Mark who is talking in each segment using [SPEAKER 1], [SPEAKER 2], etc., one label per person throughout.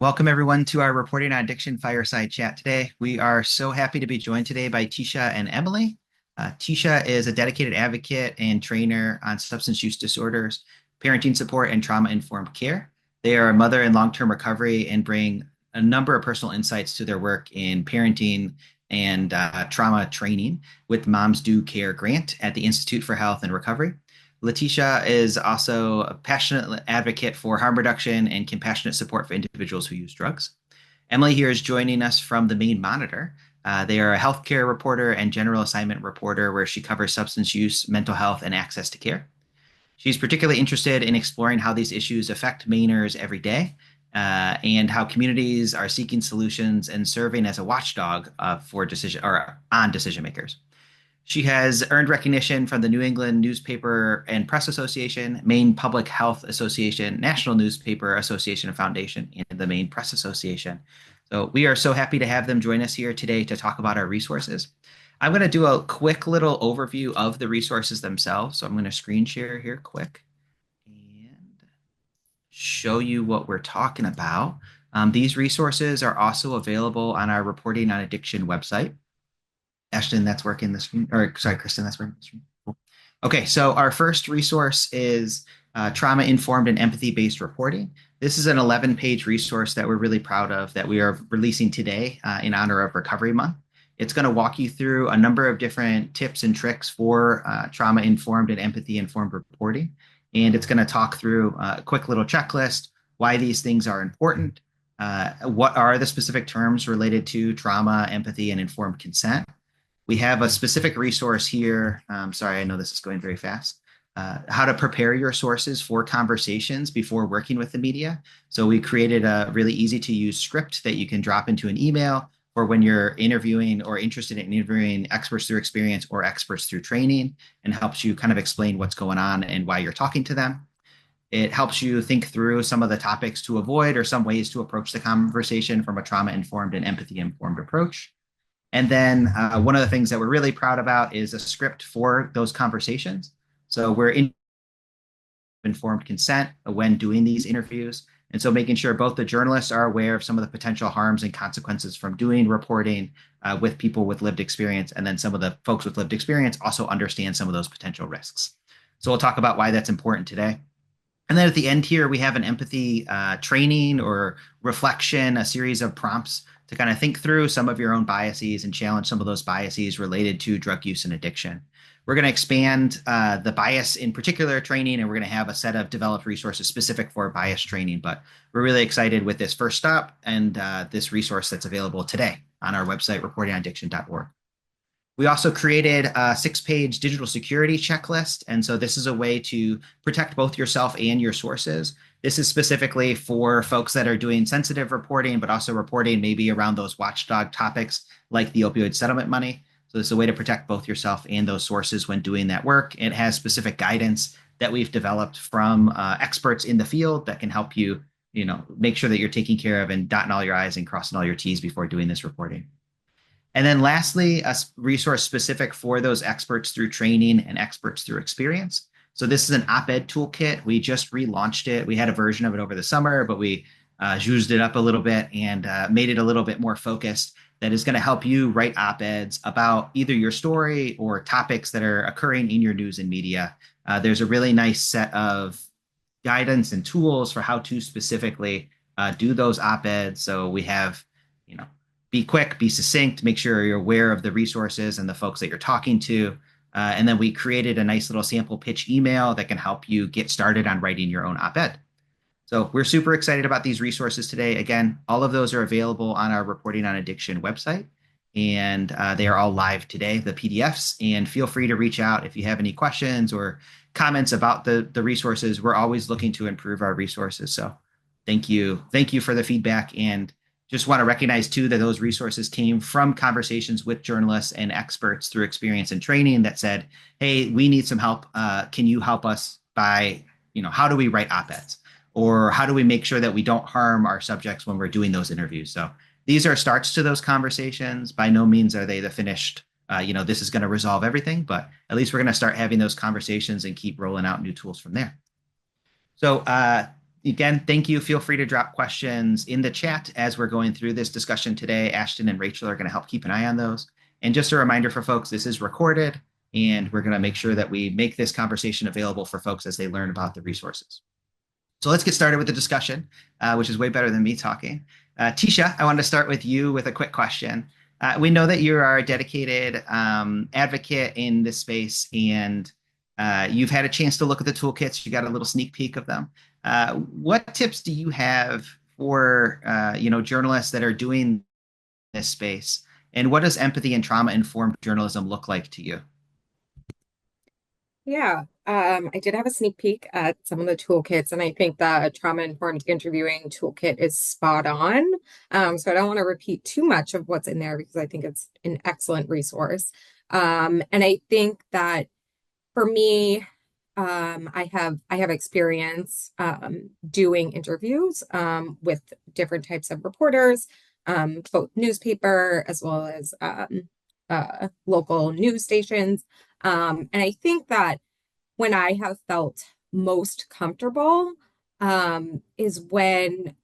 [SPEAKER 1] Welcome everyone to our Reporting on Addiction Fireside Chat today. We are so happy to be joined today by Tisha and Emily. Tisha is a dedicated advocate and trainer on substance use disorders, parenting support, and trauma-informed care. They are a mother in long-term recovery and bring a number of personal insights to their work in parenting and trauma training with Moms Do Care grant at the Institute for Health and Recovery. Latisha is also a passionate advocate for harm reduction and compassionate support for individuals who use drugs. Emily here is joining us from the Maine Monitor. They are a healthcare reporter and general assignment reporter where she covers substance use, mental health, and access to care. She's particularly interested in exploring how these issues affect Mainers every day and how communities are seeking solutions and serving as a watchdog for on decision makers. She has earned recognition from the New England Newspaper and Press Association, Maine Public Health Association, National Newspaper Association and Foundation, and the Maine Press Association. So we are so happy to have them join us here today to talk about our resources. I'm going to do a quick little overview of the resources themselves. So I'm going to screen share here quick and show you what we're talking about. These resources are also available on our Reporting on Addiction website. Ashton, that's working the screen. Or sorry, Kristen, that's working the screen. Cool. Okay, so our first resource is trauma-informed and empathy-based reporting. This is an 11-page resource that we're really proud of that we are releasing today in honor of Recovery Month. It's going to walk you through a number of different tips and tricks for trauma-informed and empathy-informed reporting. And it's going to talk through a quick little checklist, why these things are important, what are the specific terms related to trauma, empathy, and informed consent. We have a specific resource here. Sorry, I know this is going very fast. How to prepare your sources for conversations before working with the media. So we created a really easy to use script that you can drop into an email for when you're interviewing or interested in interviewing experts through experience or experts through training, and helps you kind of explain what's going on and why you're talking to them. It helps you think through some of the topics to avoid or some ways to approach the conversation from a trauma-informed and empathy-informed approach. And then one of the things that we're really proud about is a script for those conversations. So we're in informed consent when doing these interviews. And so making sure both the journalists are aware of some of the potential harms and consequences from doing reporting with people with lived experience. And then some of the folks with lived experience also understand some of those potential risks. So we'll talk about why that's important today. And then at the end here, we have an empathy training or reflection, a series of prompts to kind of think through some of your own biases and challenge some of those biases related to drug use and addiction. We're going to expand the bias in particular training, and we're going to have a set of developed resources specific for bias training. But we're really excited with this first stop and this resource that's available today on our website, reportingaddiction.org. We also created a 6-page digital security checklist. And so this is a way to protect both yourself and your sources. This is specifically for folks that are doing sensitive reporting, but also reporting maybe around those watchdog topics like the opioid settlement money. So this is a way to protect both yourself and those sources when doing that work. It has specific guidance that we've developed from experts in the field that can help you, make sure that you're taking care of and dotting all your I's and crossing all your T's before doing this reporting. And then lastly, a resource specific for those experts through training and experts through experience. So this is an op-ed toolkit. We just relaunched it. We had a version of it over the summer, but we zhuzhed it up a little bit and made it a little bit more focused. That is going to help you write op-eds about either your story or topics that are occurring in your news and media. There's a really nice set of guidance and tools for how to specifically do those op-eds. So we have, be quick, be succinct, make sure you're aware of the resources and the folks that you're talking to. And then we created a nice little sample pitch email that can help you get started on writing your own op-ed. So we're super excited about these resources today. Again, all of those are available on our Reporting on Addiction website, and they are all live today, the PDFs. And feel free to reach out if you have any questions or comments about the resources. We're always looking to improve our resources. So thank you. Thank you for the feedback. And just want to recognize, too, that those resources came from conversations with journalists and experts through experience and training that said, hey, we need some help. Can you help us by, how do we write op-eds? Or how do we make sure that we don't harm our subjects when we're doing those interviews? So these are starts to those conversations. By no means are they the finished, this is going to resolve everything, but at least we're going to start having those conversations and keep rolling out new tools from there. So Again, thank you. Feel free to drop questions in the chat as we're going through this discussion today. Ashton and Rachel are going to help keep an eye on those. And just a reminder for folks, this is recorded, and we're going to make sure that we make this conversation available for folks as they learn about the resources. So let's get started with the discussion, which is way better than me talking. Tisha, I wanted to start with you with a quick question. We know that you are a dedicated advocate in this space, and you've had a chance to look at the toolkits. You got a little sneak peek of them. What tips do you have for journalists that are doing this space, and what does empathy and trauma-informed journalism look like to you?
[SPEAKER 2] Yeah, I did have a sneak peek at some of the toolkits, and I think the trauma-informed interviewing toolkit is spot on. So I don't want to repeat too much of what's in there because I think it's an excellent resource. And I think that for me, I have experience doing interviews with different types of reporters, both newspaper as well as local news stations. And I think that when I have felt most comfortable is when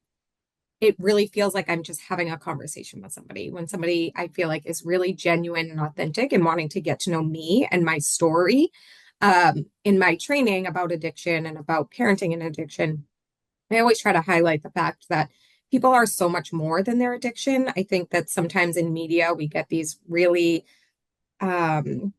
[SPEAKER 2] it really feels like I'm just having a conversation with somebody. When somebody I feel like is really genuine and authentic and wanting to get to know me and my story. In my training about addiction and about parenting and addiction, I always try to highlight the fact that people are so much more than their addiction. I think that sometimes in media we get these really um,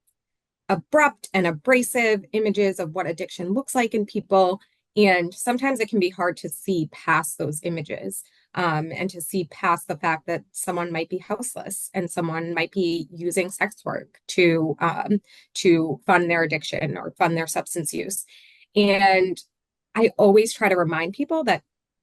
[SPEAKER 2] abrupt and abrasive images of what addiction looks like in people. And sometimes it can be hard to see past those images, and to see past the fact that someone might be houseless and someone might be using sex work to fund their addiction or fund their substance use. And I always try to remind people that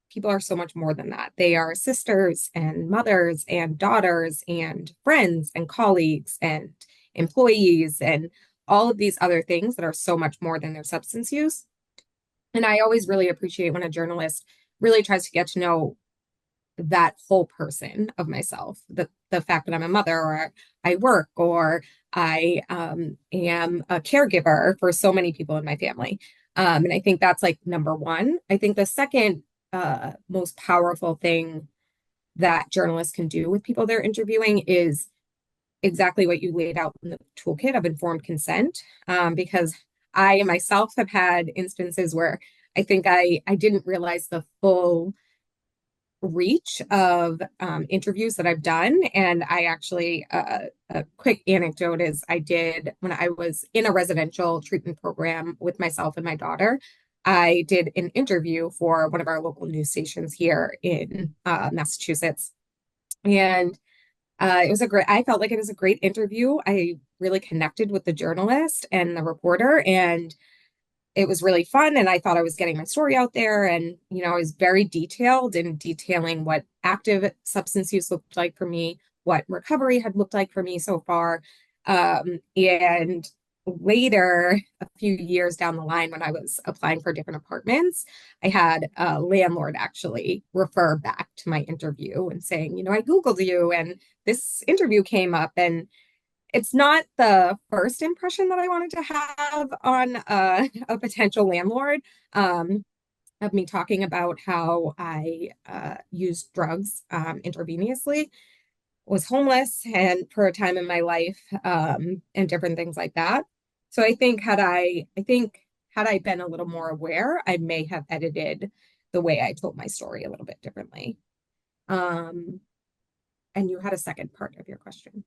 [SPEAKER 2] people are so much more than that. They are sisters and mothers and daughters and friends and colleagues and employees and all of these other things that are so much more than their substance use. And I always really appreciate when a journalist really tries to get to know that whole person of myself, the fact that I'm a mother or I work or I am a caregiver for so many people in my family. And I think that's like number one. I think the second most powerful thing that journalists can do with people they're interviewing is exactly what you laid out in the toolkit of informed consent. Because I myself have had instances where I think I didn't realize the full reach of interviews that I've done. And I actually, a quick anecdote is I did when I was in a residential treatment program with myself and my daughter. I did an interview for one of our local news stations here in Massachusetts. And it was a great, I felt like it was a great interview. I really connected with the journalist and the reporter, and it was really fun. And I thought I was getting my story out there. And, I was very detailed in detailing what active substance use looked like for me, what recovery had looked like for me so far. And later, a few years down the line, when I was applying for different apartments, I had a landlord actually refer back to my interview and saying, I Googled you and this interview came up. And it's not the first impression that I wanted to have on a potential landlord, of me talking about how I used drugs intravenously, was homeless and for a time in my life, and different things like that. So I think had I been a little more aware, I may have edited the way I told my story a little bit differently. Um, and you had a second part of your question,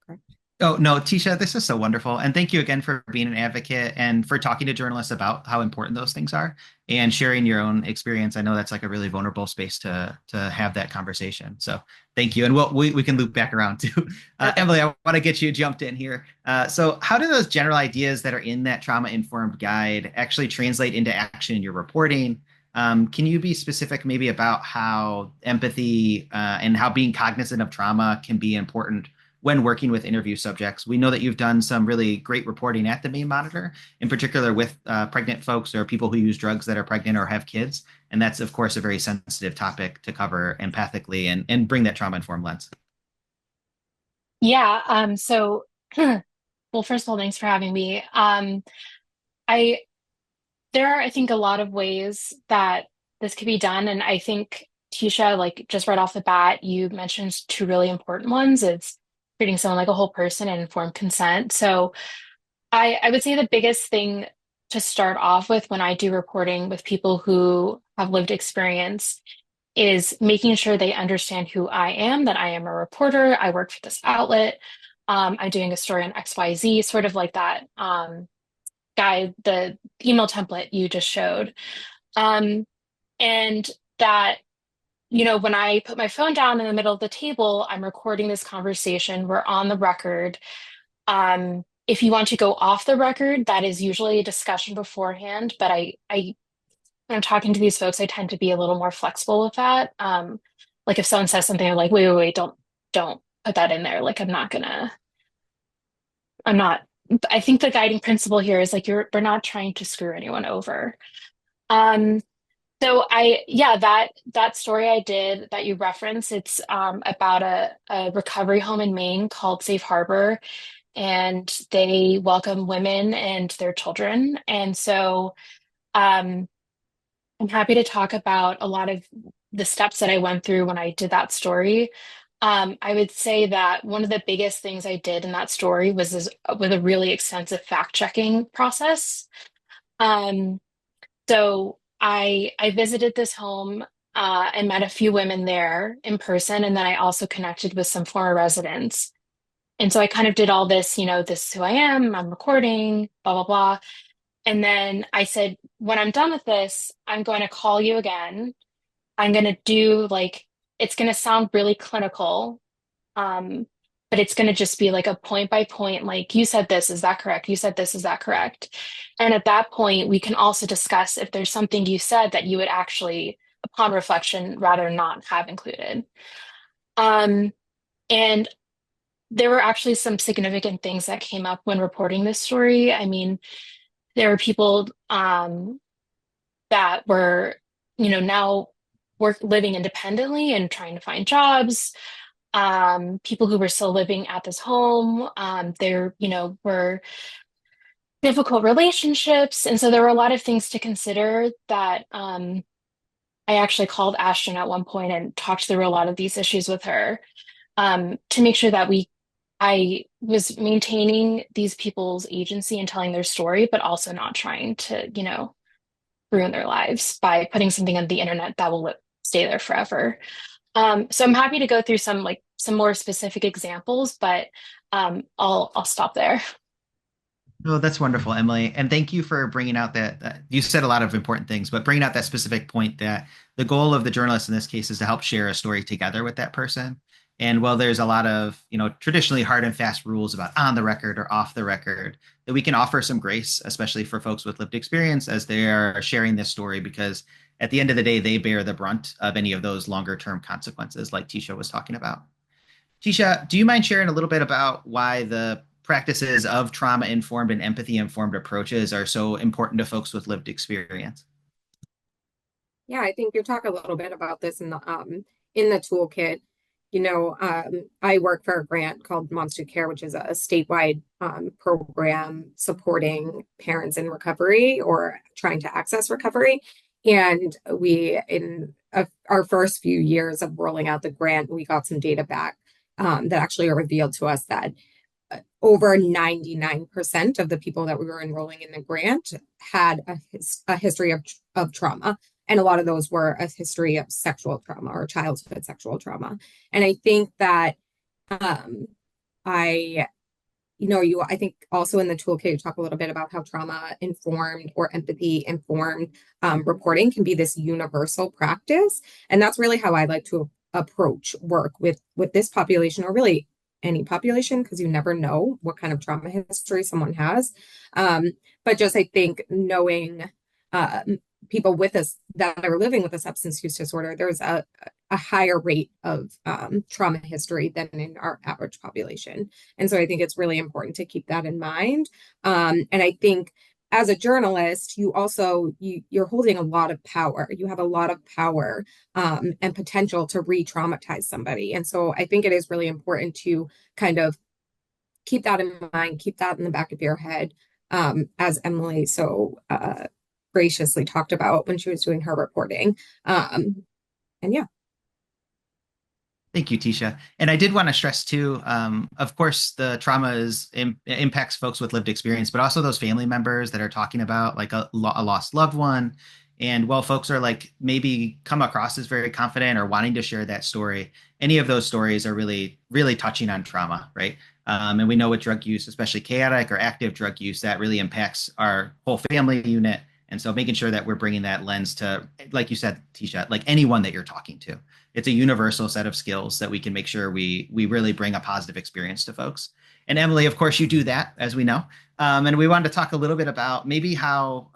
[SPEAKER 2] correct?
[SPEAKER 1] Oh, no, Tisha, this is so wonderful. And thank you again for being an advocate and for talking to journalists about how important those things are and sharing your own experience. I know that's like a really vulnerable space to have that conversation. So thank you. And we can loop back around too.
[SPEAKER 2] Perfect.
[SPEAKER 1] Emily, I want to get you jumped in here. So how do those general ideas that are in that trauma-informed guide actually translate into action in your reporting? Can you be specific maybe about how empathy and how being cognizant of trauma can be important when working with interview subjects? We know that you've done some really great reporting at the Maine Monitor, in particular with pregnant folks or people who use drugs that are pregnant or have kids. And that's, of course, a very sensitive topic to cover empathically and bring that trauma-informed lens.
[SPEAKER 3] Yeah. Well, first of all, thanks for having me. I there are, I think, a lot of ways that this could be done. And I think, Tisha, like just right off the bat, you mentioned two really important ones. It's treating someone like a whole person and informed consent. So I would say the biggest thing to start off with when I do reporting with people who have lived experience is making sure they understand who I am, that I am a reporter, I work for this outlet, I'm doing a story on XYZ, sort of like that guide, the email template you just showed. Um, and that, when I put my phone down in the middle of the table, I'm recording this conversation, we're on the record. If you want to go off the record, that is usually a discussion beforehand, but when I'm talking to these folks, I tend to be a little more flexible with that. Like if someone says something, I'm like, wait, wait, wait, don't put that in there. Like I'm not, I think the guiding principle here is like we're not trying to screw anyone over. Um, yeah, that story I did that you referenced, it's about a recovery home in Maine called Safe Harbor, and they welcome women and their children. And so um, I'm happy to talk about a lot of the steps that I went through when I did that story. I would say that one of the biggest things I did in that story with a really extensive fact-checking process. Um, so I visited this home and met a few women there in person, and then I also connected with some former residents. And so I kind of did all this, this is who I am, I'm recording, blah, blah, blah. And then I said, when I'm done with this, I'm going to call you again. I'm going to do like, it's going to sound really clinical, um, but it's going to just be like a point by point, like, you said this, is that correct? You said this, is that correct? And at that point, we can also discuss if there's something you said that you would actually, upon reflection, rather not have included. Um, and there were actually some significant things that came up when reporting this story. I mean, there were people that were, now work living independently and trying to find jobs. People who were still living at this home. There, were difficult relationships, and so there were a lot of things to consider that. I actually called Ashton at one point and talked through a lot of these issues with her to make sure that I was maintaining these people's agency and telling their story, but also not trying to, ruin their lives by putting something on the internet that will stay there forever. So I'm happy to go through some more specific examples, but I'll stop there.
[SPEAKER 1] Oh, that's wonderful, Emily. And thank you for bringing out that you said a lot of important things, but bringing out that specific point that the goal of the journalist in this case is to help share a story together with that person. And while there's a lot of, traditionally hard and fast rules about on the record or off the record, that we can offer some grace, especially for folks with lived experience as they are sharing this story, because at the end of the day, they bear the brunt of any of those longer term consequences, like Tisha was talking about. Tisha, do you mind sharing a little bit about why the practices of trauma informed and empathy informed approaches are so important to folks with lived experience?
[SPEAKER 2] Yeah, I think you talk a little bit about this in the toolkit. I work for a grant called Monster Care, which is a statewide program supporting parents in recovery or trying to access recovery. And our first few years of rolling out the grant, we got some data back that actually revealed to us that over 99% of the people that we were enrolling in the grant had a history of trauma. And a lot of those were a history of sexual trauma or childhood sexual trauma. And I think that I, I think also in the toolkit, you talk a little bit about how trauma informed or empathy informed reporting can be this universal practice. And that's really how I like to approach work with this population, or really any population, because you never know what kind of trauma history someone has. But just I think knowing people with us that are living with a substance use disorder, there's a higher rate of trauma history than in our average population. And so I think it's really important to keep that in mind. And I think as a journalist, you're holding a lot of power. You have a lot of power and potential to re-traumatize somebody. And so I think it is really important to kind of keep that in mind, keep that in the back of your head, as Emily so graciously talked about when she was doing her reporting. And yeah.
[SPEAKER 1] Thank you, Tisha. And I did want to stress too, of course, the trauma impacts folks with lived experience, but also those family members that are talking about like a lost loved one. And while folks are like maybe come across as very confident or wanting to share that story, any of those stories are really, really touching on trauma, right? And we know with drug use, especially chaotic or active drug use, that really impacts our whole family unit. And so making sure that we're bringing that lens to, like you said, Tisha, like anyone that you're talking to, it's a universal set of skills that we can make sure we really bring a positive experience to folks. And Emily, of course, you do that, as we know. And we wanted to talk a little bit about maybe how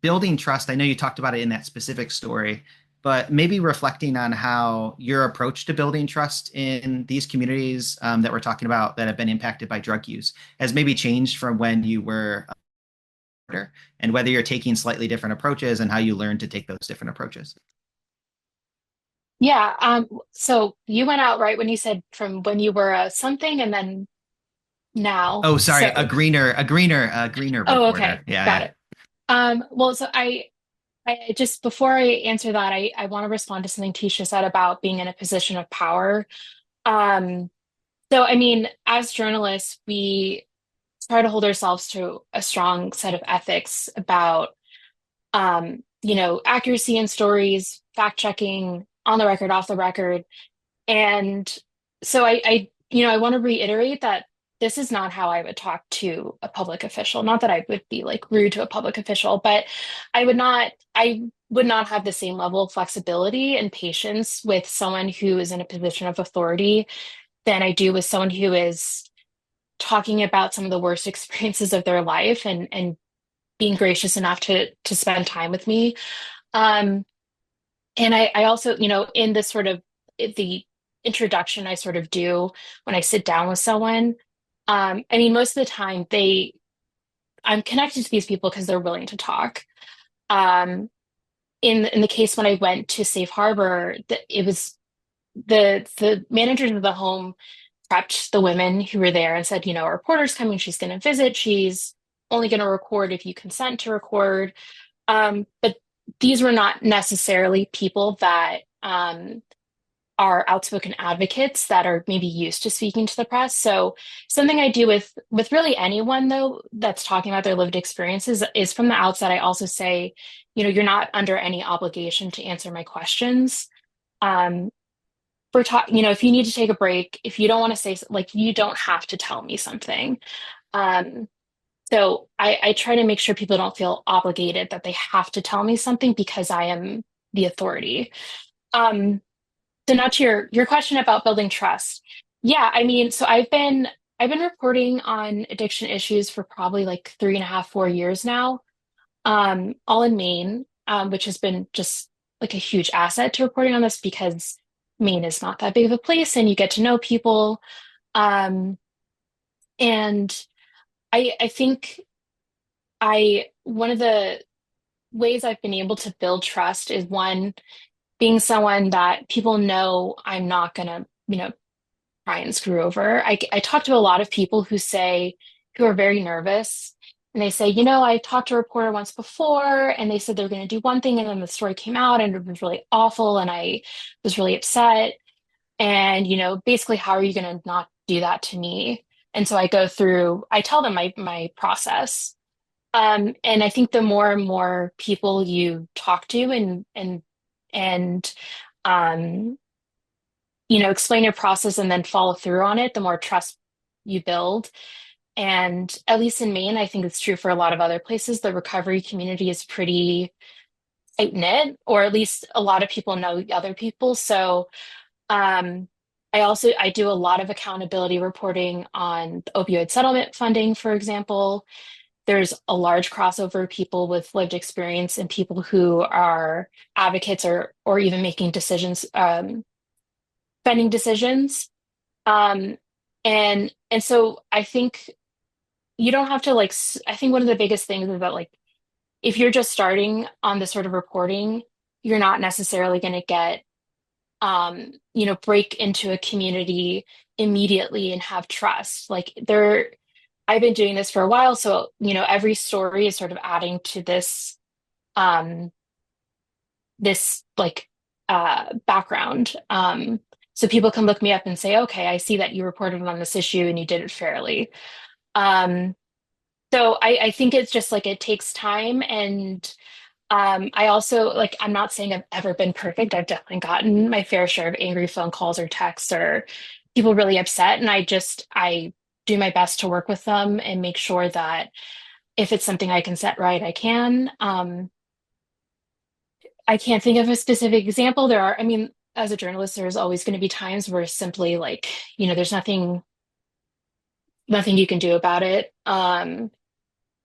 [SPEAKER 1] building trust. I know you talked about it in that specific story, but maybe reflecting on how your approach to building trust in these communities that we're talking about that have been impacted by drug use has maybe changed from when you were and whether you're taking slightly different approaches and how you learn to take those different approaches.
[SPEAKER 3] Yeah. So you went out right when you said from when you were something and then now.
[SPEAKER 1] Oh, sorry,
[SPEAKER 3] So,
[SPEAKER 1] a greener
[SPEAKER 3] oh, okay.
[SPEAKER 1] reporter. Yeah,
[SPEAKER 3] Got
[SPEAKER 1] yeah.
[SPEAKER 3] it. Well, so I just before I answer that, I want to respond to something Tisha said about being in a position of power. Um, so I mean, as journalists, we try to hold ourselves to a strong set of ethics about accuracy in stories, fact checking, on the record, off the record. And so I want to reiterate that this is not how I would talk to a public official. Not that I would be like rude to a public official, but I would not have the same level of flexibility and patience with someone who is in a position of authority than I do with someone who is talking about some of the worst experiences of their life and being gracious enough to spend time with me. Um, and I also, in this sort of the introduction I sort of do when I sit down with someone, I mean, most of the time I'm connected to these people because they're willing to talk. Um, in the case when I went to Safe Harbor, it was the managers of the home prepped the women who were there and said, a reporter's coming, she's going to visit, she's only going to record if you consent to record. But these were not necessarily people that are outspoken advocates that are maybe used to speaking to the press. So something I do with really anyone though that's talking about their lived experiences is from the outset, I also say, you're not under any obligation to answer my questions. Um, if you need to take a break, if you don't want to say like you don't have to tell me something. Um, so I try to make sure people don't feel obligated that they have to tell me something because I am the authority. Um, so now to your question about building trust. Yeah, I mean, so I've been reporting on addiction issues for probably like 3.5, 4 years now, all in Maine, which has been just like a huge asset to reporting on this because Maine is not that big of a place and you get to know people. Um, and I think I one of the ways I've been able to build trust is one, being someone that people know I'm not gonna, try and screw over. I talk to a lot of people who are very nervous and they say, I talked to a reporter once before and they said they're going to do one thing and then the story came out and it was really awful and I was really upset. And, basically, how are you going to not do that to me? And so I tell them my process. And I think the more and more people you talk to and um, explain your process and then follow through on it, the more trust you build. And at least in Maine, I think it's true for a lot of other places. The recovery community is pretty tight knit, or at least a lot of people know other people. So um, I do a lot of accountability reporting on opioid settlement funding, for example. There's a large crossover of people with lived experience and people who are advocates or even making decisions, spending decisions. Um, and so I think you don't have to I think one of the biggest things is that like if you're just starting on this sort of reporting, you're not necessarily going to get break into a community immediately and have trust. I've been doing this for a while, so every story is sort of adding to this this like background. So people can look me up and say, okay, I see that you reported on this issue and you did it fairly. Um, so I think it's just like it takes time. And I also like, I'm not saying I've ever been perfect. I've definitely gotten my fair share of angry phone calls or texts or people really upset. And I do my best to work with them and make sure that if it's something I can set right, I can. I can't think of a specific example. There are, I mean, as a journalist, there's always going to be times where simply like, there's nothing you can do about it.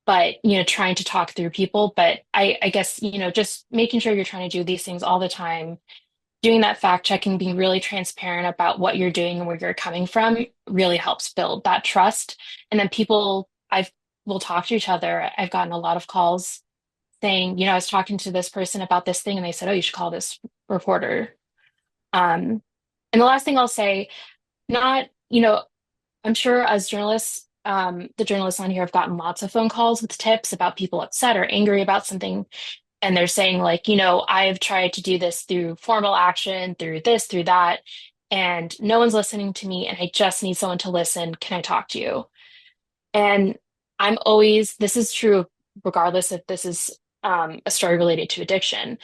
[SPEAKER 3] But trying to talk through people. But I guess, just making sure you're trying to do these things all the time, doing that fact checking, being really transparent about what you're doing and where you're coming from really helps build that trust. And then people I've will talk to each other. I've gotten a lot of calls saying, I was talking to this person about this thing and they said, oh, you should call this reporter. Um, and the last thing I'll say, not, I'm sure as journalists, the journalists on here have gotten lots of phone calls with tips about people upset or angry about something. And they're saying, like, I've tried to do this through formal action, through this, through that, and no one's listening to me. And I just need someone to listen. Can I talk to you? And this is true regardless if this is a story related to addiction.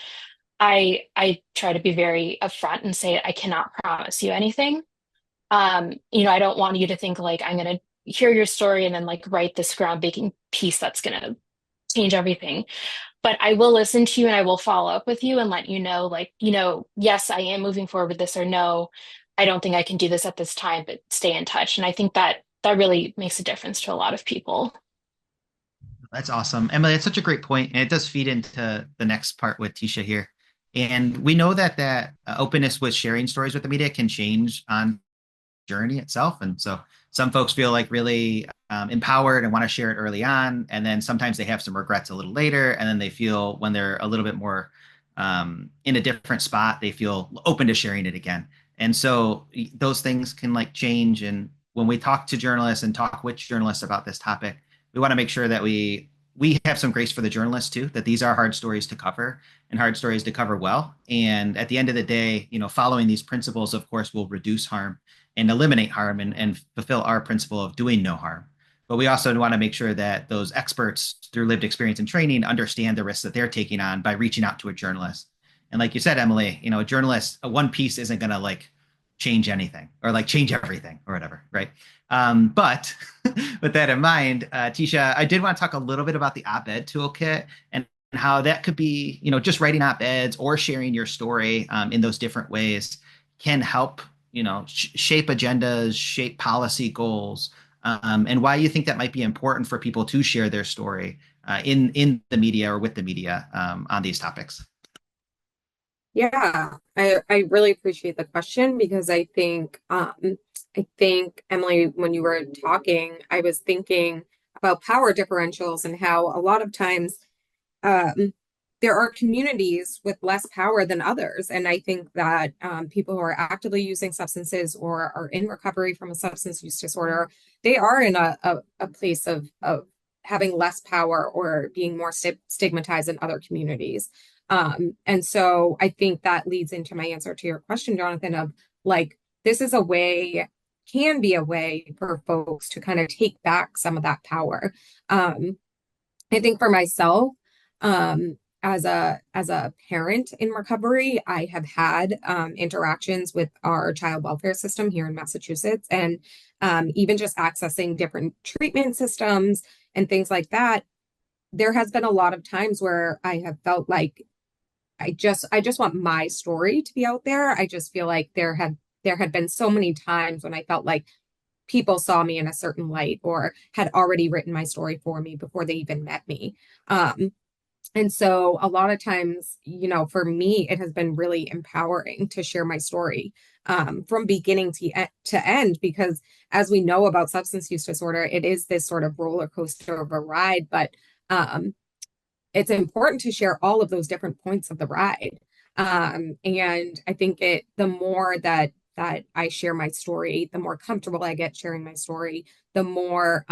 [SPEAKER 3] I try to be very upfront and say, I cannot promise you anything. I don't want you to think like I'm going to hear your story and then like write this groundbreaking piece that's going to change everything. But I will listen to you and I will follow up with you and let you know, like, yes, I am moving forward with this, or no, I don't think I can do this at this time, but stay in touch. And I think that that really makes a difference to a lot of people.
[SPEAKER 1] That's awesome. Emily, it's such a great point, and it does feed into the next part with Tisha here. And we know that openness with sharing stories with the media can change on journey itself. And so some folks feel like really empowered and want to share it early on. And then sometimes they have some regrets a little later. And then they feel when they're a little bit more in a different spot, they feel open to sharing it again. And so those things can like change. And when we talk to journalists and talk with journalists about this topic, we want to make sure that we have some grace for the journalists too, that these are hard stories to cover and hard stories to cover well. And at the end of the day, following these principles, of course, will reduce harm and eliminate harm and fulfill our principle of doing no harm. But we also want to make sure that those experts, through lived experience and training, understand the risks that they're taking on by reaching out to a journalist. And like you said, Emily, a journalist, one piece isn't going to like change anything or like change everything or whatever, right? But with that in mind, Tisha, I did want to talk a little bit about the op-ed toolkit and how that could be, just writing op-eds or sharing your story in those different ways can help, shape agendas, shape policy goals, and why you think that might be important for people to share their story in the media or with the media on these topics.
[SPEAKER 2] Yeah, I really appreciate the question because I think Emily, when you were talking, I was thinking about power differentials and how a lot of times um, there are communities with less power than others. And I think that people who are actively using substances or are in recovery from a substance use disorder, they are in a place of having less power or being more stigmatized in other communities. And so I think that leads into my answer to your question, Jonathan, of like, this is can be a way for folks to kind of take back some of that power. I think for myself, as a parent in recovery, I have had interactions with our child welfare system here in Massachusetts, and even just accessing different treatment systems and things like that. There has been a lot of times where I have felt like I just want my story to be out there. I just feel like there had been so many times when I felt like people saw me in a certain light or had already written my story for me before they even met me. And so a lot of times, for me, it has been really empowering to share my story from beginning to end, because as we know about substance use disorder, it is this sort of roller coaster of a ride, but it's important to share all of those different points of the ride. And I think the more that I share my story, the more comfortable I get sharing my story, the more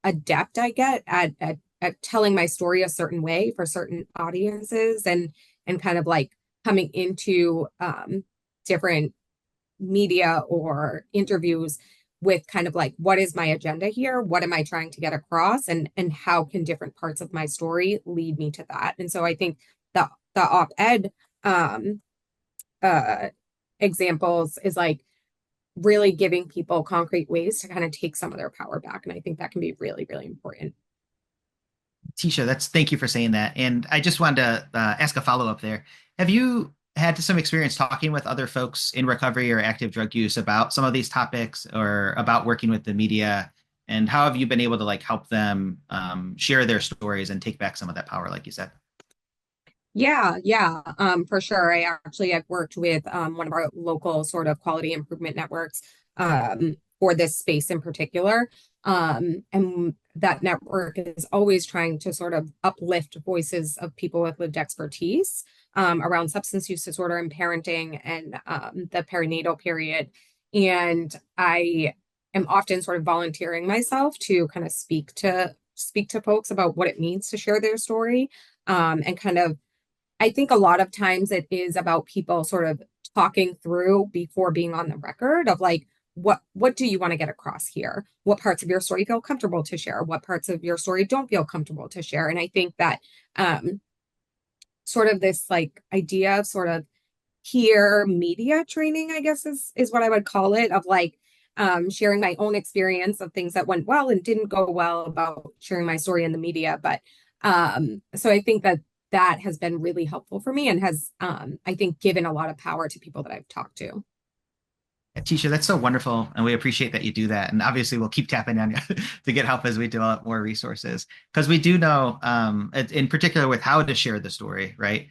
[SPEAKER 2] adept I get at at telling my story a certain way for certain audiences, and kind of like coming into different media or interviews with kind of like, what is my agenda here? What am I trying to get across? And how can different parts of my story lead me to that? And so I think the op-ed um, uh, examples is like really giving people concrete ways to kind of take some of their power back. And I think that can be really, really important.
[SPEAKER 1] Tisha, thank you for saying that. And I just wanted to ask a follow up there. Have you had some experience talking with other folks in recovery or active drug use about some of these topics or about working with the media? And how have you been able to like help them share their stories and take back some of that power, like you said?
[SPEAKER 2] Yeah, for sure. I've worked with one of our local sort of quality improvement networks for this space in particular. And that network is always trying to sort of uplift voices of people with lived expertise around substance use disorder and parenting and the perinatal period. And I am often sort of volunteering myself to kind of speak to folks about what it means to share their story and kind of I think a lot of times it is about people sort of talking through before being on the record of like what do you want to get across here? What parts of your story feel comfortable to share? What parts of your story don't feel comfortable to share? And I think that um sort of this like idea of sort of peer media training, I guess is what I would call it, of like sharing my own experience of things that went well and didn't go well about sharing my story in the media. But so I think that that has been really helpful for me and has, I think, given a lot of power to people that I've talked to.
[SPEAKER 1] Tisha, that's so wonderful, and we appreciate that you do that. And obviously, we'll keep tapping on you to get help as we develop more resources, because we do know, in particular, with how to share the story, right?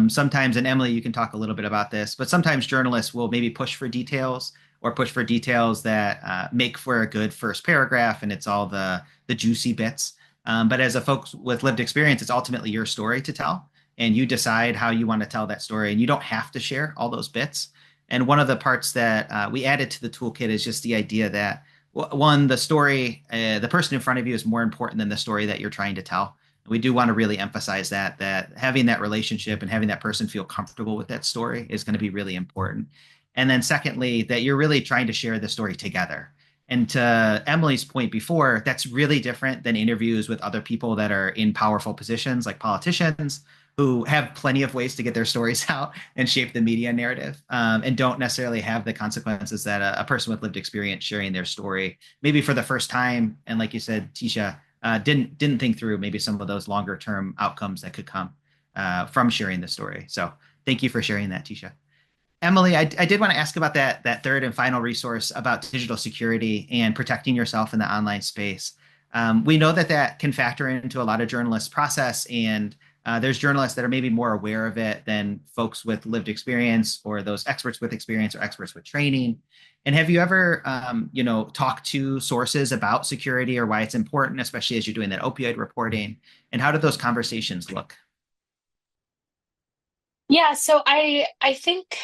[SPEAKER 1] Sometimes, and Emily, you can talk a little bit about this, but sometimes journalists will maybe push for details or push for details that make for a good first paragraph, and it's all the juicy bits. But as a folks with lived experience, it's ultimately your story to tell, and you decide how you want to tell that story, and you don't have to share all those bits. And one of the parts that we added to the toolkit is just the idea that one, the story, the person in front of you is more important than the story that you're trying to tell. We do want to really emphasize that having that relationship and having that person feel comfortable with that story is going to be really important. And then secondly, that you're really trying to share the story together. And to Emily's point before, that's really different than interviews with other people that are in powerful positions like politicians who have plenty of ways to get their stories out and shape the media narrative, and don't necessarily have the consequences that a person with lived experience sharing their story, maybe for the first time, and like you said, Tisha, didn't think through maybe some of those longer term outcomes that could come from sharing the story. So thank you for sharing that, Tisha. Emily, I did want to ask about that third and final resource about digital security and protecting yourself in the online space. We know that can factor into a lot of journalists' process, and there's journalists that are maybe more aware of it than folks with lived experience or those experts with experience or experts with training. And have you ever, talked to sources about security or why it's important, especially as you're doing that opioid reporting? And how do those conversations look?
[SPEAKER 3] Yeah, so I think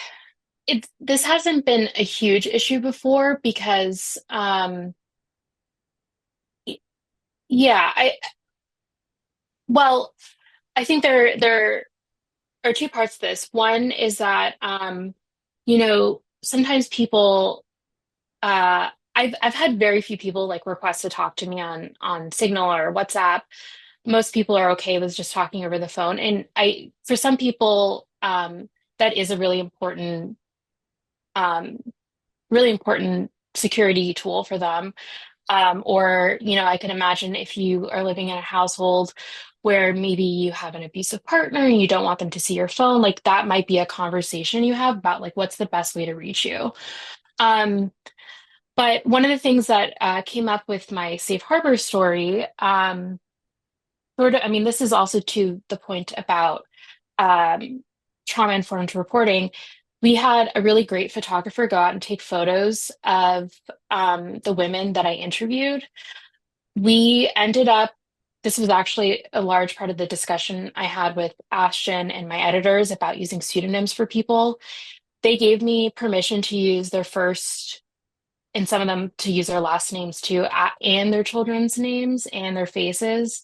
[SPEAKER 3] this hasn't been a huge issue before because yeah, well, I think there are two parts to this. One is that sometimes people I've had very few people like request to talk to me on Signal or WhatsApp. Most people are okay with just talking over the phone. And I for some people that is a um really important security tool for them. Or, I can imagine if you are living in a household where maybe you have an abusive partner and you don't want them to see your phone, like that might be a conversation you have about like what's the best way to reach you. Um, but one of the things that came up with my safe harbor story, I mean, this is also to the point about trauma-informed reporting. We had a really great photographer go out and take photos of the women that I interviewed. We ended up, this was actually a large part of the discussion I had with Ashton and my editors about using pseudonyms for people. They gave me permission to use their first, and some of them to use their last names too, and their children's names and their faces.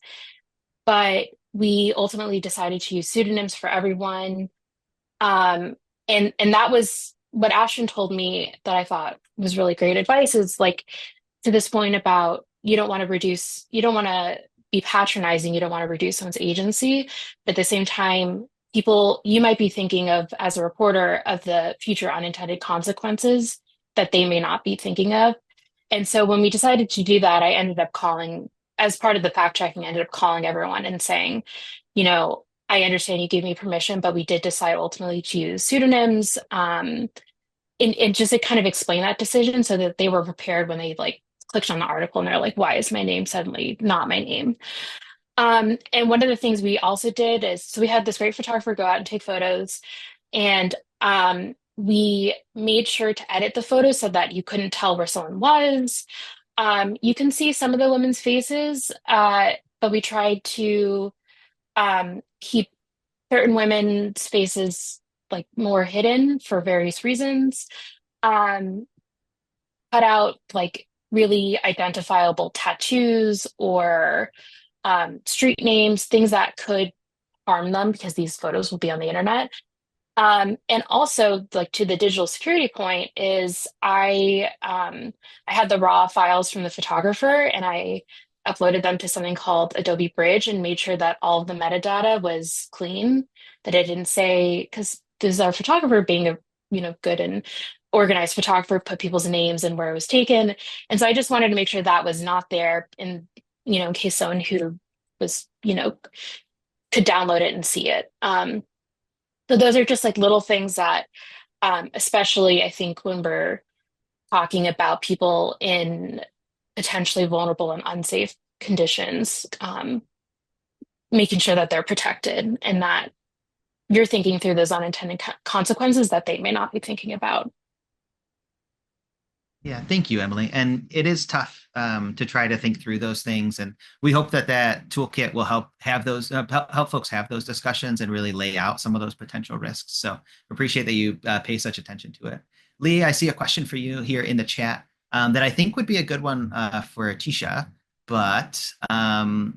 [SPEAKER 3] but we ultimately decided to use pseudonyms for everyone. Um, and that was what Ashton told me that I thought was really great advice is like to this point about you don't want to be patronizing, you don't want to reduce someone's agency, but at the same time, you might be thinking of as a reporter of the future unintended consequences that they may not be thinking of. And so when we decided to do that, I ended up calling, as part of the fact checking, I ended up calling everyone and saying, I understand you gave me permission, but we did decide ultimately to use pseudonyms. And just to kind of explain that decision so that they were prepared when they like clicked on the article and they're like, why is my name suddenly not my name? And one of the things we also did is so we had this great photographer go out and take photos, and we made sure to edit the photos so that you couldn't tell where someone was. You can see some of the women's faces, but we tried to keep certain women's faces like more hidden for various reasons. Um, Cut out like really identifiable tattoos or street names, things that could harm them because these photos will be on the internet. And also, like to the digital security point, is I had the raw files from the photographer and I uploaded them to something called Adobe Bridge and made sure that all of the metadata was clean, that it didn't say because this is our photographer being a good and organized photographer, put people's names and where it was taken. And so I just wanted to make sure that was not there in case someone who was, could download it and see it. So those are just like little things that, especially I think when we're talking about people in potentially vulnerable and unsafe conditions, making sure that they're protected and that you're thinking through those unintended consequences that they may not be thinking about.
[SPEAKER 1] Yeah, thank you, Emily. And it is tough to try to think through those things, and we hope that that toolkit will help have those help folks have those discussions and really lay out some of those potential risks. So appreciate that you pay such attention to it. Lee, I see a question for you here in the chat that I think would be a good one for Tisha, but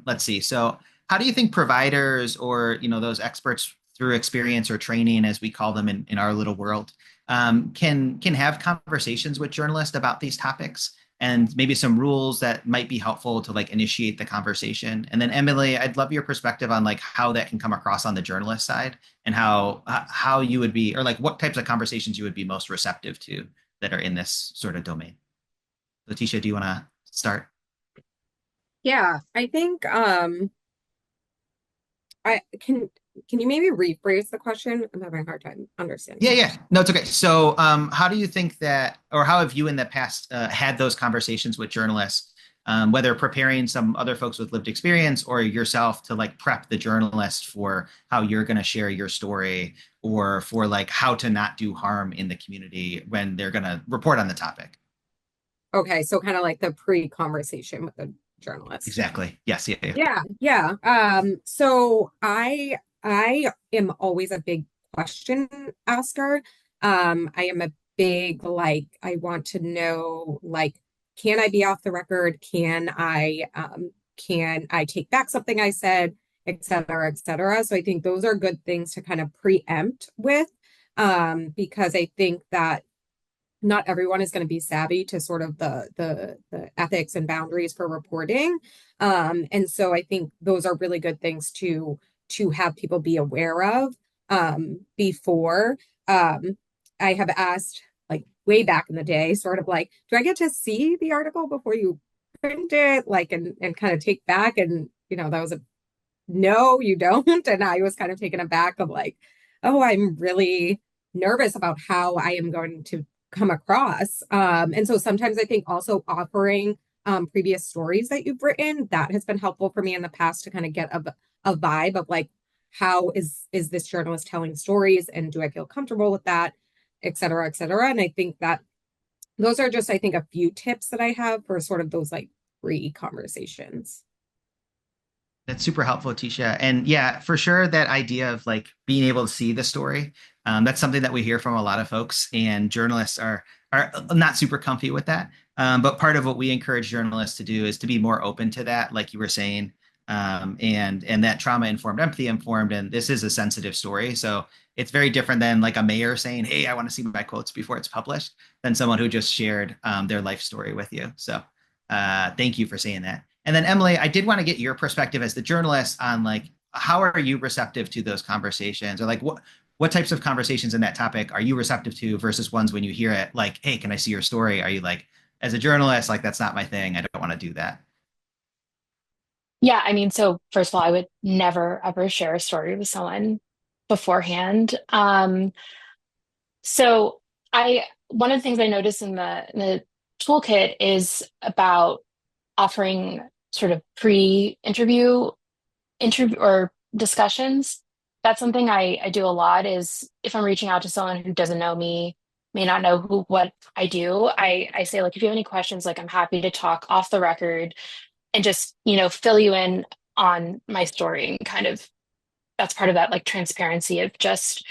[SPEAKER 1] let's see. So, how do you think providers or those experts through experience or training, as we call them in our little world, can have conversations with journalists about these topics and maybe some rules that might be helpful to like initiate the conversation? And then Emily, I'd love your perspective on like how that can come across on the journalist side and how you would be or like what types of conversations you would be most receptive to that are in this sort of domain. Latisha, do you want to start?
[SPEAKER 2] Yeah, I think I can you maybe rephrase the question? I'm having a hard time
[SPEAKER 1] Yeah,
[SPEAKER 2] understanding.
[SPEAKER 1] yeah. No, it's okay. So, how do you think that, or how have you in the past had those conversations with journalists, whether preparing some other folks with lived experience or yourself to like prep the journalist for how you're going to share your story or for like how to not do harm in the community when they're going to report on the topic?
[SPEAKER 2] Okay, so kind of like the pre-conversation with the journalist.
[SPEAKER 1] Exactly. Yes. Yeah. Yeah.
[SPEAKER 2] Yeah, yeah. So I am always a big question asker. I am a big like I want to know like can I be off the record? Can I take back something I said, et cetera, et cetera. So I think those are good things to kind of preempt with because I think that not everyone is going to be savvy to sort of the ethics and boundaries for reporting. And so I think those are really good things to have people be aware of before. I have asked like way back in the day, sort of like, do I get to see the article before you print it? Like and kind of take back and that was a no, you don't. And I was kind of taken aback of like, oh, I'm really nervous about how I am going to come across. And so sometimes I think also offering previous stories that you've written, that has been helpful for me in the past to kind of get a vibe of like, how is this journalist telling stories and do I feel comfortable with that, et cetera, et cetera. And I think that those are just, I think, a few tips that I have for sort of those like pre-conversations.
[SPEAKER 1] That's super helpful, Tisha. And yeah, for sure, that idea of like being able to see the story, that's something that we hear from a lot of folks, and journalists are not super comfy with that. But part of what we encourage journalists to do is to be more open to that, like you were saying, and that trauma informed, empathy informed, and this is a sensitive story. So it's very different than like a mayor saying, "Hey, I want to see my quotes before it's published," than someone who just shared their life story with you. So thank you for saying that. And then Emily, I did want to get your perspective as the journalist on like how are you receptive to those conversations, or like what types of conversations in that topic are you receptive to versus ones when you hear it like, "Hey, can I see your story?" Are you like, as a journalist, like that's not my thing. I don't want to do that.
[SPEAKER 3] Yeah, I mean, so first of all, I would never ever share a story with someone beforehand. So I one of the things I noticed in the toolkit is about offering sort of pre-interview interview or discussions. That's something I do a lot is if I'm reaching out to someone who doesn't know me, may not know what I do, I say like if you have any questions, like I'm happy to talk off the record and just, fill you in on my story and kind of that's part of that like transparency of just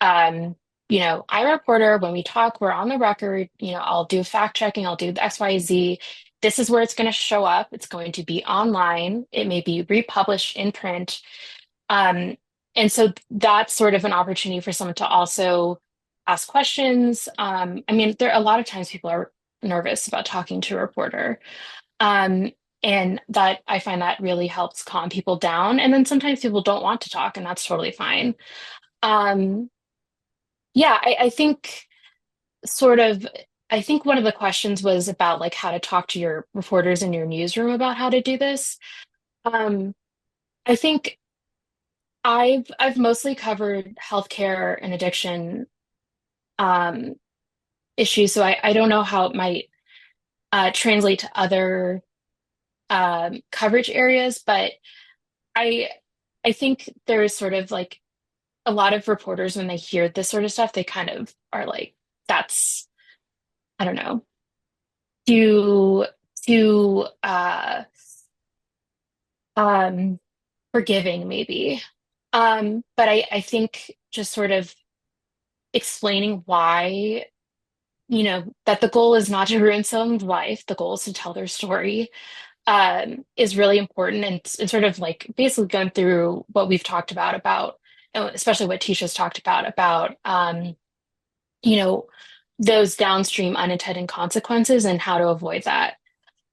[SPEAKER 3] um, I'm a reporter. When we talk, we're on the record. I'll do fact checking, I'll do the XYZ. This is where it's going to show up. It's going to be online. It may be republished in print. Um, and so that's sort of an opportunity for someone to also ask questions. I mean, there a lot of times people are nervous about talking to a reporter. Um, and that I find that really helps calm people down. And then sometimes people don't want to talk, and that's totally fine. Um, yeah, I think sort of, I think one of the questions was about like how to talk to your reporters in your newsroom about how to do this. Um, I think I've mostly covered healthcare and addiction um, issues, so I don't know how it might translate to other coverage areas, but I I think there is sort of like a lot of reporters when they hear this sort of stuff, they kind of are like, that's I don't know, too too um forgiving maybe. But I think just sort of explaining why, that the goal is not to ruin someone's life, the goal is to tell their story, is really important and sort of like basically going through what we've talked about, especially what Tisha's talked about, you know, those downstream unintended consequences and how to avoid that.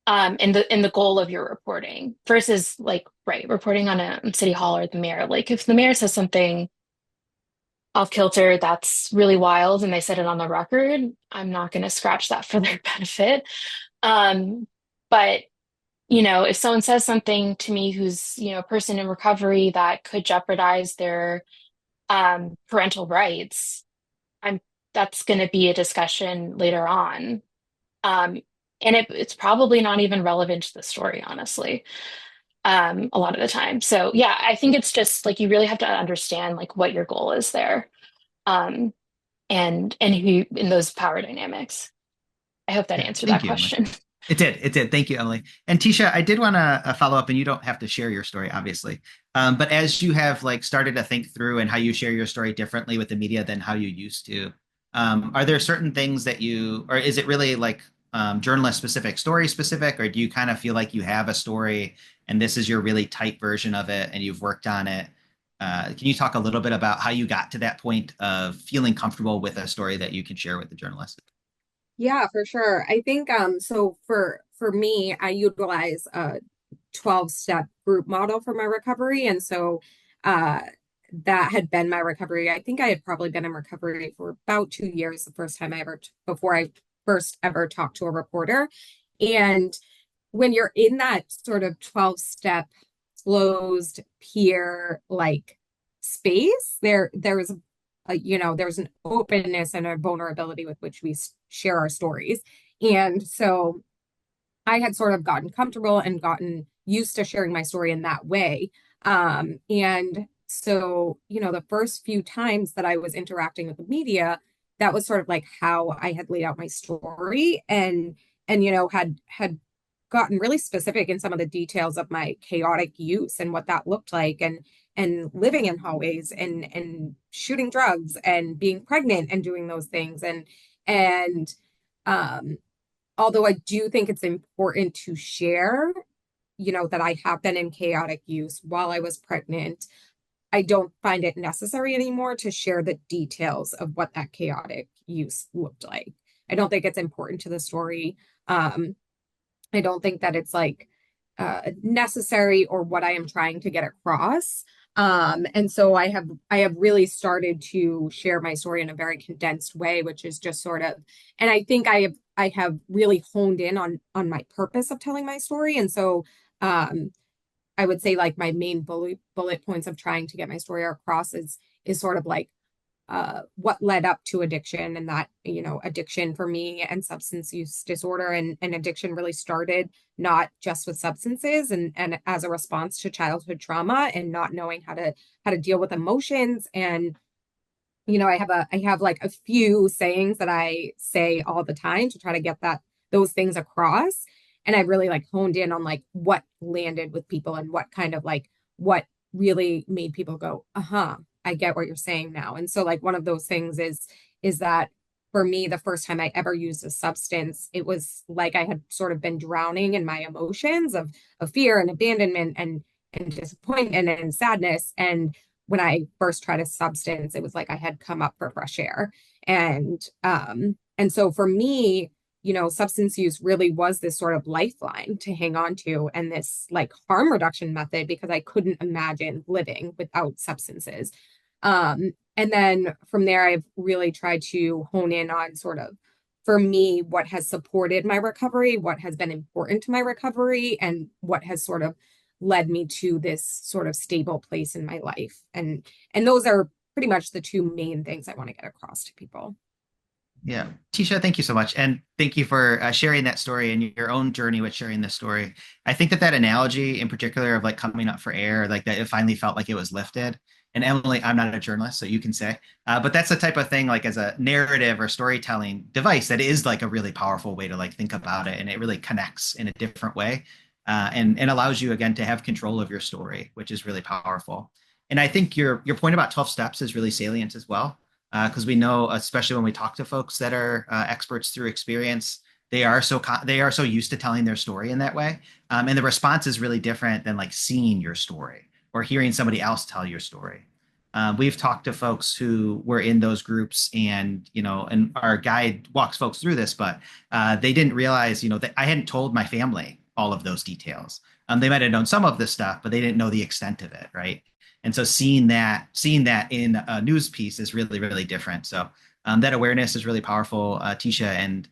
[SPEAKER 3] And the goal of your reporting versus like right reporting on a city hall or the mayor. Like if the mayor says something off kilter that's really wild and they said it on the record, I'm not going to scratch that for their benefit. But if someone says something to me who's a person in recovery that could jeopardize their parental rights, I'm that's going to be a discussion later on. Um, and it's probably not even relevant to the story, honestly, a lot of the time. So yeah, I think it's just like you really have to understand like what your goal is there, um, and who in those power dynamics. I hope that
[SPEAKER 1] Yeah,
[SPEAKER 3] answered
[SPEAKER 1] thank
[SPEAKER 3] that
[SPEAKER 1] you, Emily.
[SPEAKER 3] question.
[SPEAKER 1] It did. It did. Thank you, Emily. And Tisha, I did want to follow up, and you don't have to share your story, obviously. But as you have like started to think through and how you share your story differently with the media than how you used to, are there certain things that or is it really like journalist specific, story specific, or do you kind of feel like you have a story and this is your really tight version of it and you've worked on it? Can you talk a little bit about how you got to that point of feeling comfortable with a story that you can share with the journalist?
[SPEAKER 2] Yeah, for sure. I think so for me, I utilize a 12-step group model for my recovery. And so uh that had been my recovery. I think I had probably been in recovery for about 2 years the first time before I first ever talked to a reporter. And when you're in that sort of 12-step closed peer like space, there's there's an openness and a vulnerability with which we share our stories. And so I had sort of gotten comfortable and gotten used to sharing my story in that way. And so, the first few times that I was interacting with the media, that was sort of like how I had laid out my story and had gotten really specific in some of the details of my chaotic use and what that looked like and living in hallways and shooting drugs and being pregnant and doing those things and um although I do think it's important to share, that I have been in chaotic use while I was pregnant, I don't find it necessary anymore to share the details of what that chaotic use looked like. I don't think it's important to the story. Um, I don't think that it's like necessary or what I am trying to get across. And so I have really started to share my story in a very condensed way, which is just sort of, and I think I have really honed in on my purpose of telling my story. And so um, I would say like my main bullet points of trying to get my story across is sort of like what led up to addiction, and that addiction for me and substance use disorder and addiction really started not just with substances and as a response to childhood trauma and not knowing how to deal with emotions. And I have like a few sayings that I say all the time to try to get those things across. And I really like honed in on like what landed with people and what kind of like what really made people go, uh-huh, I get what you're saying now. And so like one of those things is that for me, the first time I ever used a substance, it was like I had sort of been drowning in my emotions of fear and abandonment and disappointment and sadness. And when I first tried a substance, it was like I had come up for fresh air. And so for me, substance use really was this sort of lifeline to hang on to and this like harm reduction method because I couldn't imagine living without substances. And then from there, I've really tried to hone in on sort of, for me, what has supported my recovery, what has been important to my recovery, and what has sort of led me to this sort of stable place in my life. And those are pretty much the two main things I want to get across to people.
[SPEAKER 1] Yeah. Tisha, thank you so much. And thank you for sharing that story and your own journey with sharing this story. I think that analogy in particular of like coming up for air, like that it finally felt like it was lifted. And Emily, I'm not a journalist, so you can say, but that's the type of thing like as a narrative or storytelling device that is like a really powerful way to like think about it. And it really connects in a different way and allows you again to have control of your story, which is really powerful. And I think your point about 12 steps is really salient as well because we know, especially when we talk to folks that are experts through experience, they are so used to telling their story in that way, and the response is really different than like seeing your story or hearing somebody else tell your story. We've talked to folks who were in those groups, and our guide walks folks through this, but they didn't realize, that I hadn't told my family all of those details. They might have known some of this stuff, but they didn't know the extent of it, right? And so seeing that in a news piece is really, really different. So that awareness is really powerful, Tisha. And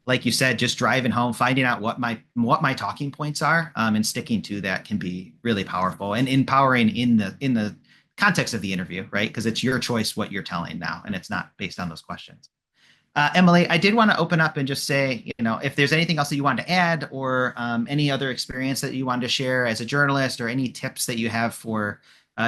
[SPEAKER 1] like you said, just driving home, finding out what my talking points are, and sticking to that can be really powerful and empowering in the context of the interview, right? Because it's your choice what you're telling now, and it's not based on those questions. Emily, I did want to open up and just say, if there's anything else that you wanted to add or any other experience that you wanted to share as a journalist or any tips that you have for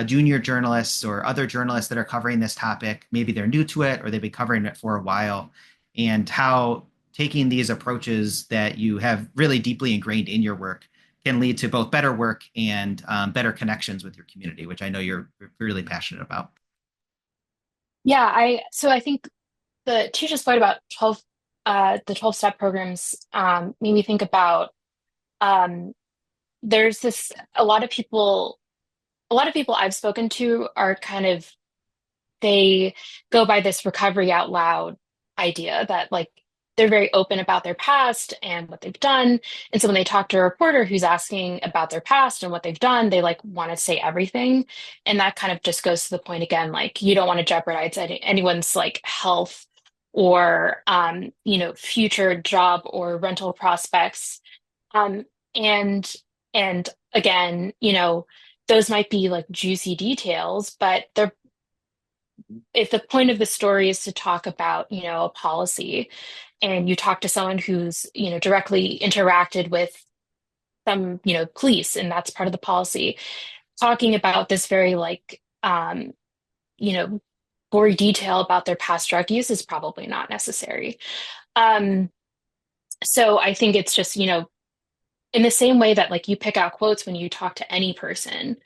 [SPEAKER 1] junior journalists or other journalists that are covering this topic, maybe they're new to it or they've been covering it for a while, and how taking these approaches that you have really deeply ingrained in your work can lead to both better work and better connections with your community, which I know you're really passionate about.
[SPEAKER 3] Yeah, I think the teacher's point about the 12-step programs made me think about um, there's this a lot of people I've spoken to are kind of they go by this recovery out loud idea that like they're very open about their past and what they've done. And so when they talk to a reporter who's asking about their past and what they've done, they like want to say everything. And that kind of just goes to the point again, like you don't want to jeopardize anyone's like health or future job or rental prospects. Um, and and again, those might be like juicy details, but they're if the point of the story is to talk about, a policy and you talk to someone who's, directly interacted with some, police and that's part of the policy, talking about this very like, you know, gory detail about their past drug use is probably not necessary. Um, so I think it's just, in the same way that like you pick out quotes when you talk to any person,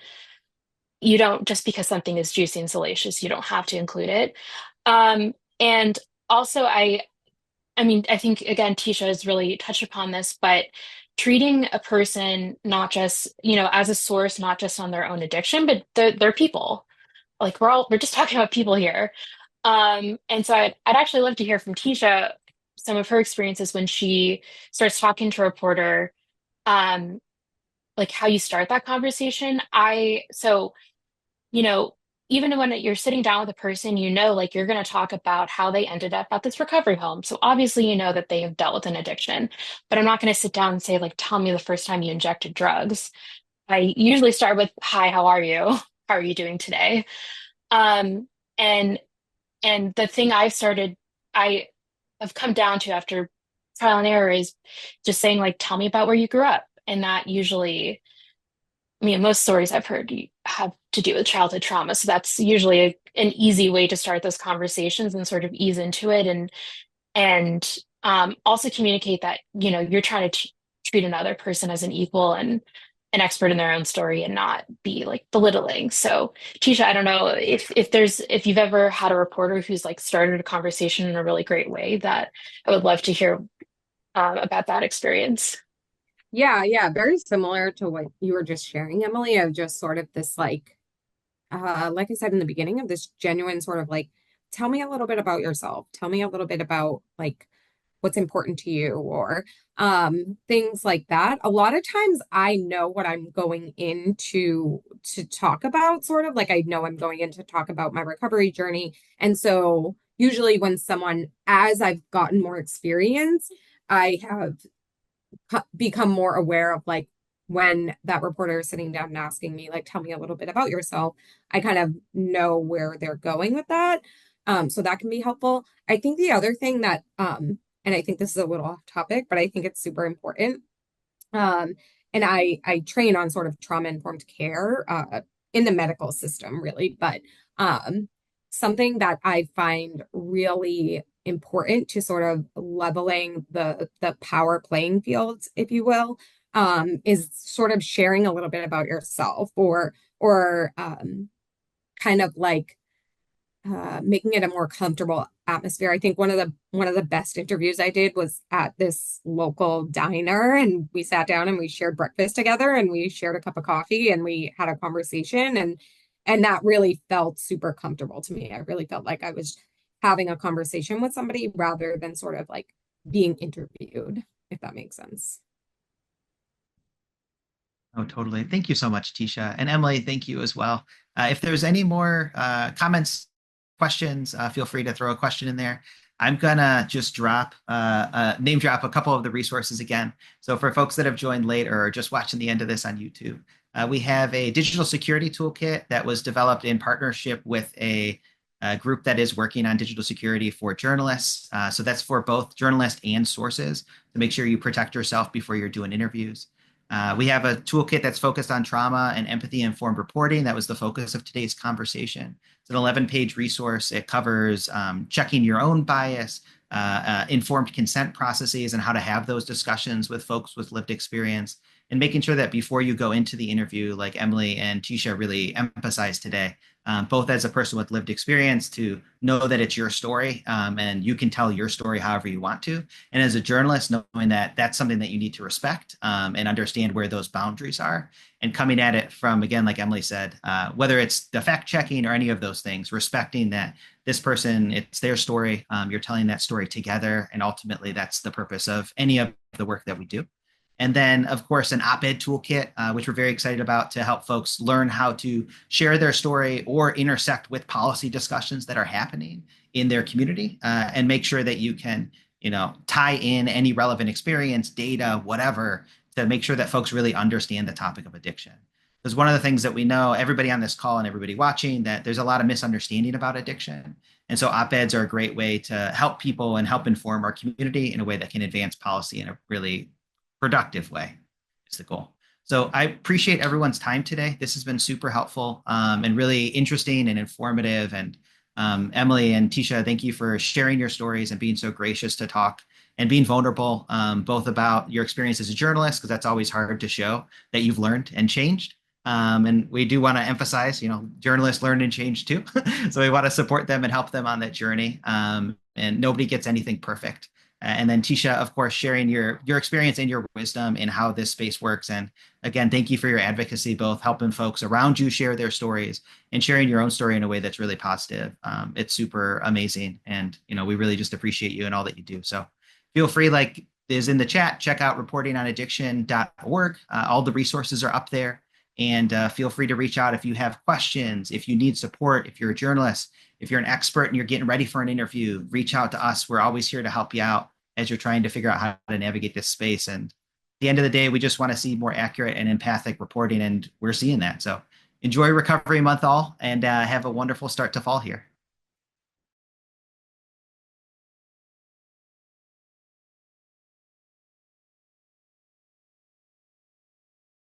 [SPEAKER 3] you don't just because something is juicy and salacious, you don't have to include it. And also, I'm I mean, I think again, Tisha has really touched upon this, but treating a person not just, as a source, not just on their own addiction, but they're people. Like we're just talking about people here. And so I'd actually love to hear from Tisha some of her experiences when she starts talking to a reporter, um, like how you start that conversation. You know, even when you're sitting down with a person, like you're going to talk about how they ended up at this recovery home. So obviously, you know that they have dealt with an addiction, but I'm not going to sit down and say, like, tell me the first time you injected drugs. I usually start with, hi, how are you? How are you doing today? Um, and the thing I have come down to after trial and error is just saying, like, tell me about where you grew up. And that usually, I mean, most stories I've heard have to do with childhood trauma. So that's usually an easy way to start those conversations and sort of ease into it and also communicate that, you're trying to treat another person as an equal and an expert in their own story and not be like belittling. So, Tisha, I don't know if you've ever had a reporter who's like started a conversation in a really great way, that I would love to hear about that experience.
[SPEAKER 2] Yeah, yeah, very similar to what you were just sharing, Emily, of just sort of this like I said in the beginning, of this genuine sort of like, tell me a little bit about yourself. Tell me a little bit about like what's important to you, or things like that. A lot of times I know what I'm going into to talk about, sort of like I know I'm going in to talk about my recovery journey. And so usually when someone, as I've gotten more experience, I have become more aware of like when that reporter is sitting down and asking me, like, tell me a little bit about yourself, I kind of know where they're going with that. So that can be helpful. I think the other thing that, and I think this is a little off topic, but I think it's super important. Um, and I train on sort of trauma-informed care, in the medical system, really. But something that I find really important to sort of leveling the power playing fields, if you will, is sort of sharing a little bit about yourself, or kind of like making it a more comfortable atmosphere. I think one of the best interviews I did was at this local diner, and we sat down and we shared breakfast together, and we shared a cup of coffee, and we had a conversation, and that really felt super comfortable to me. I really felt like I was having a conversation with somebody rather than sort of like being interviewed, if that makes sense.
[SPEAKER 1] Oh, totally. Thank you so much, Tisha. And Emily, thank you as well. If there's any more comments, questions, feel free to throw a question in there. I'm gonna just name drop a couple of the resources again. So for folks that have joined late or just watching the end of this on YouTube, we have a digital security toolkit that was developed in partnership with a group that is working on digital security for journalists. So that's for both journalists and sources to make sure you protect yourself before you're doing interviews. We have a toolkit that's focused on trauma and empathy-informed reporting. That was the focus of today's conversation. It's an 11-page resource. It covers checking your own bias, informed consent processes, and how to have those discussions with folks with lived experience, and making sure that before you go into the interview, like Emily and Tisha really emphasized today, both as a person with lived experience, to know that it's your story, and you can tell your story however you want to. And as a journalist, knowing that that's something that you need to respect, and understand where those boundaries are. And coming at it from, again, like Emily said, whether it's the fact checking or any of those things, respecting that this person, it's their story. You're telling that story together. And ultimately, that's the purpose of any of the work that we do. And then, of course, an op-ed toolkit, which we're very excited about, to help folks learn how to share their story or intersect with policy discussions that are happening in their community, and make sure that you can, tie in any relevant experience, data, whatever, to make sure that folks really understand the topic of addiction. Because one of the things that we know, everybody on this call and everybody watching, that there's a lot of misunderstanding about addiction. And so op-eds are a great way to help people and help inform our community in a way that can advance policy in a really productive way is the goal. So I appreciate everyone's time today. This has been super helpful, and really interesting and informative. And Emily and Tisha, thank you for sharing your stories and being so gracious to talk and being vulnerable, both about your experience as a journalist, because that's always hard to show that you've learned and changed. And we do want to emphasize, journalists learn and change too. So we want to support them and help them on that journey. And nobody gets anything perfect. And then Tisha, of course, sharing your experience and your wisdom in how this space works. And again, thank you for your advocacy, both helping folks around you share their stories and sharing your own story in a way that's really positive. It's super amazing, and we really just appreciate you and all that you do. So feel free, like is in the chat, check out reportingonaddiction.org. All the resources are up there. And feel free to reach out if you have questions, if you need support, if you're a journalist, if you're an expert and you're getting ready for an interview, reach out to us. We're always here to help you out as you're trying to figure out how to navigate this space. And at the end of the day, we just want to see more accurate and empathic reporting, and we're seeing that. So enjoy Recovery Month all, and have a wonderful start to fall here.